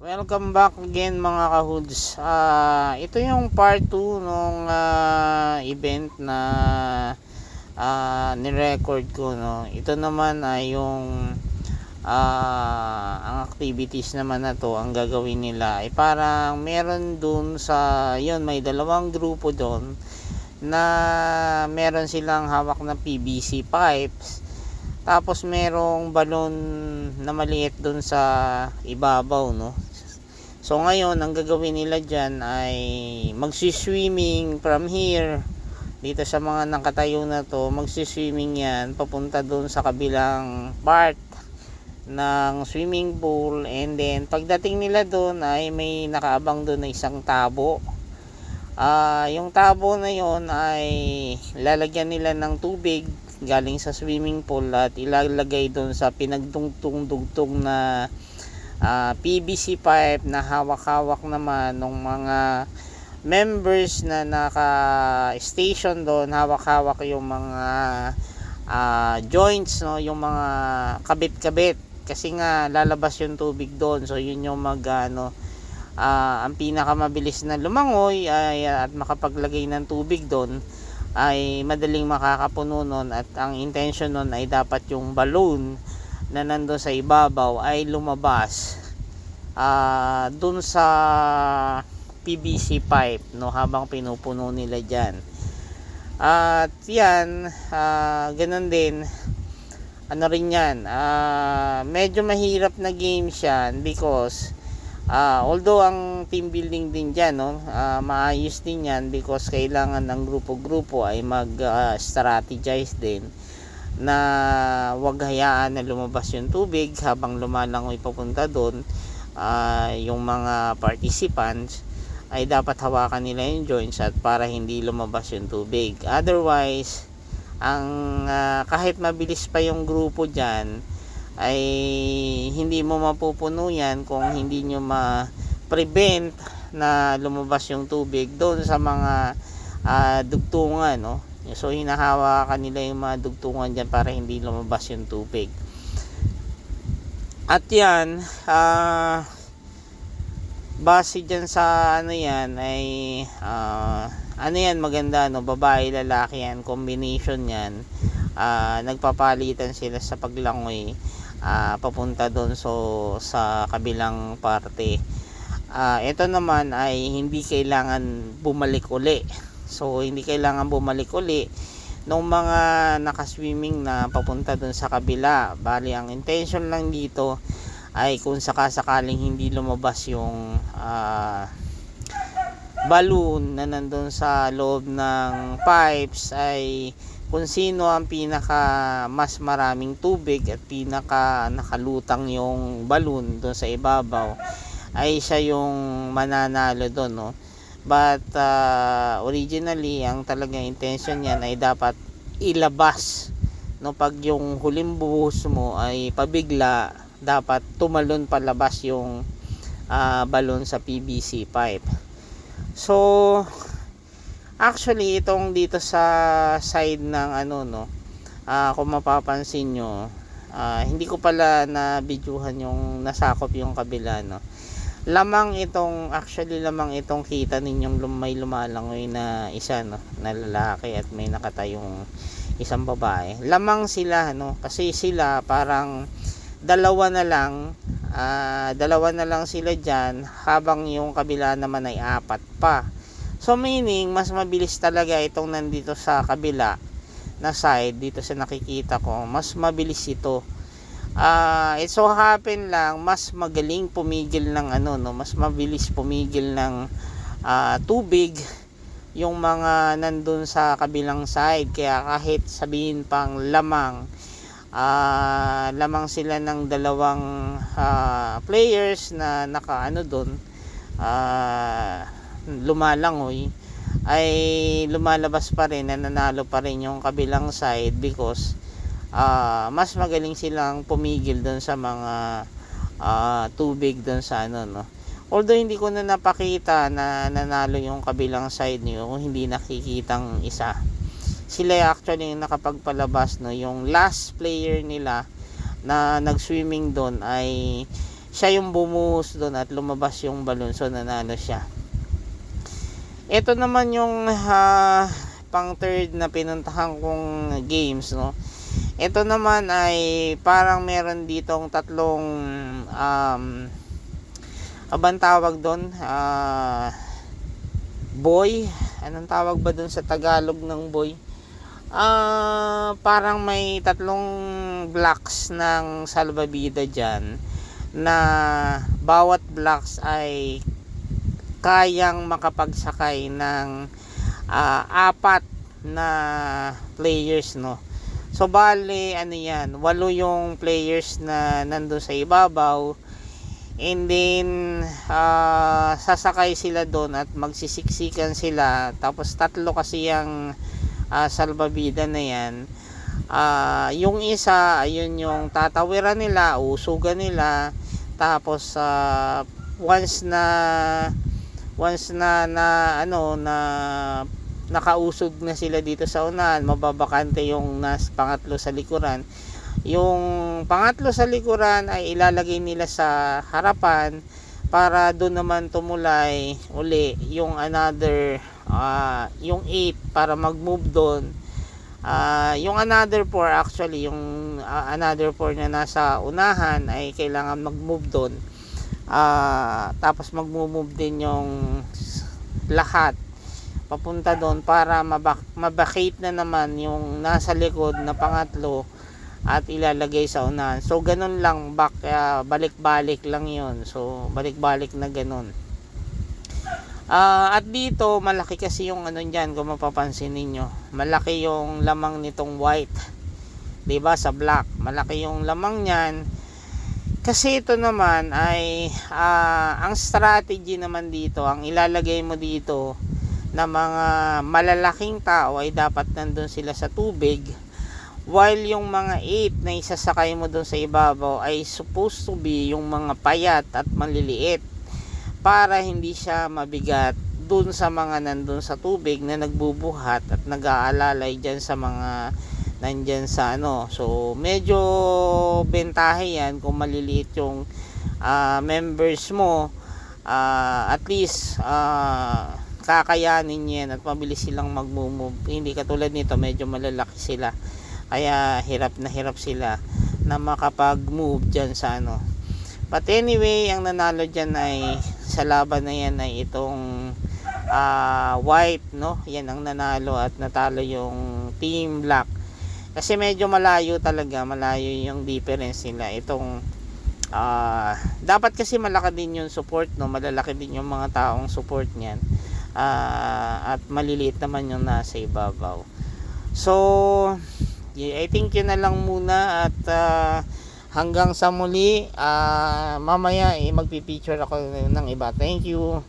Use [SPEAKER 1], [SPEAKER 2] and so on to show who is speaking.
[SPEAKER 1] Welcome back again mga kahoods. Ito yung part 2 nung event na ni-record ko, no. Ito naman ay yung ang activities naman na to, ang gagawin nila ay parang meron dun sa yun, may dalawang grupo doon na meron silang hawak na PVC pipes. Tapos merong balon na maliit dun sa ibabaw, no. So ngayon, ang gagawin nila dyan ay magsiswimming from here. Dito sa mga nakatayo na to, magsiswimming yan papunta doon sa kabilang part ng swimming pool. And then pagdating nila doon ay may nakaabang doon na isang tabo. Yung tabo na yon ay lalagyan nila ng tubig galing sa swimming pool at ilalagay doon sa pinagdugtong-dugtong na PVC pipe na hawak-hawak naman ng mga members na naka-station doon. Hawak-hawak yung mga joints, no, yung mga kabit-kabit, kasi nga lalabas yung tubig doon. So yun yung ang pinakamabilis na lumangoy at makapaglagay ng tubig doon ay madaling makakapuno nun. At ang intention nun ay dapat yung balloon na nandun sa ibabaw ay lumabas dun sa PVC pipe, no, habang pinupuno nila dyan. At yan, ganun din, ano rin yan, medyo mahirap na games yan because although ang team building din dyan, no, maayos din yan because kailangan ng grupo-grupo ay mag-strategize din na wag hayaan na lumabas yung tubig habang lumalangoy papunta doon. Yung mga participants ay dapat hawakan nila yung joints at para hindi lumabas yung tubig. Otherwise, kahit mabilis pa yung grupo dyan ay hindi mo mapupuno yan kung hindi nyo ma-prevent na lumabas yung tubig doon sa mga dugtungan, no. So hinahawakan nila yung mga dugtungan dyan para hindi lumabas yung tubig. At yan, base dyan sa yan ay yan, maganda, no, babae lalaki yan, combination yan. Nagpapalitan sila sa paglangoy papunta doon sa kabilang parte. Ito naman ay hindi kailangan bumalik uli. So hindi kailangan bumalik uli nung mga nakaswimming na papunta dun sa kabila. Bali ang intention lang dito ay kung sakasakaling hindi lumabas yung balloon na nandun sa loob ng pipes, ay kung sino ang pinaka mas maraming tubig at pinaka nakalutang yung balloon dun sa ibabaw ay siya yung mananalo dun, no. But originally ang talagang intention niyan ay dapat ilabas, no, pag yung huling buhos mo ay pabigla, dapat tumalon palabas yung balon sa PVC pipe. So actually itong dito sa side ng no, kung mapapansin nyo, hindi ko pala na videohan yung nasakop yung kabila, no. Lamang itong kita ninyong may lumalangoy na isa, no, na lalaki at may nakatayong isang babae. Lamang sila, no, kasi sila parang dalawa na lang sila dyan habang yung kabila naman ay apat pa. So meaning mas mabilis talaga itong nandito sa kabila na side, dito sa nakikita ko, mas mabilis ito. It so happen lang mas magaling pumigil ng mas mabilis pumigil ng tubig yung mga nandun sa kabilang side. Kaya kahit sabihin pang lamang sila ng dalawang players na doon lumalangoy, ay lumalabas pa rin, nananalo pa rin yung kabilang side because mas magaling silang pumigil doon sa mga tubig doon sa no. Although hindi ko na napakita na nanalo yung kabilang side niyo kung hindi nakikitang isa. Sila actually yung nakapagpalabas, no. Yung last player nila na nag-swimming doon ay siya yung bumuhos doon at lumabas yung balon, so nanalo siya. Ito naman yung pang third na pinuntahan kong games, no. Ito naman ay parang meron ditong tatlong abang tawag doon, boy, anong tawag ba doon sa Tagalog ng boy? Parang may tatlong blocks ng salbabida dyan na bawat blocks ay kayang makapagsakay ng apat na players, no. So bale ano yan, 8 yung players na nandun sa ibabaw, and then sasakay sila doon at magsisiksikan sila, tapos 3 kasi yung salbabida na yan. Yung isa, ayun yung tatawiran nila, usugan nila, tapos once na nakausog na sila dito sa unahan, mababakante yung pangatlo sa likuran. Yung pangatlo sa likuran ay ilalagay nila sa harapan para doon naman tumulay uli yung another yung 8 para mag-move doon. Yung another 4 actually, yung another 4 na nasa unahan ay kailangan mag-move doon. Tapos mag-move din yung lahat papunta doon para mabakate na naman yung nasa likod na pangatlo at ilalagay sa unahan. So ganun lang, balik-balik lang yun. So balik-balik na ganun. At dito malaki kasi yung ano dyan, kung mapapansin ninyo, malaki yung lamang nitong white, diba, sa black, malaki yung lamang nyan. Kasi ito naman ay ang strategy naman dito, ang ilalagay mo dito na mga malalaking tao ay dapat nandun sila sa tubig, while yung mga 8 na isasakay mo dun sa ibabaw ay supposed to be yung mga payat at maliliit, para hindi siya mabigat dun sa mga nandun sa tubig na nagbubuhat at nag-aalalay dyan sa mga nandyan sa ano. So medyo bentahe yan kung maliliit yung members mo. At least kakayanin yan at mabilis silang mag-move. Hindi katulad nito, medyo malalaki sila, kaya hirap sila na makapag-move dyan sa ano. But anyway, ang nanalo dyan ay sa laban na yan ay itong white, no. Yan ang nanalo at natalo yung team black. Kasi medyo malayo talaga, malayo yung difference nila. Itong dapat kasi malaki din yung support, no. Malalaki din yung mga taong support niyan. At maliliit naman yung nasa ibabaw. So I think yun na lang muna, at hanggang sa muli. Mamaya magpipicture ako ng iba. Thank you.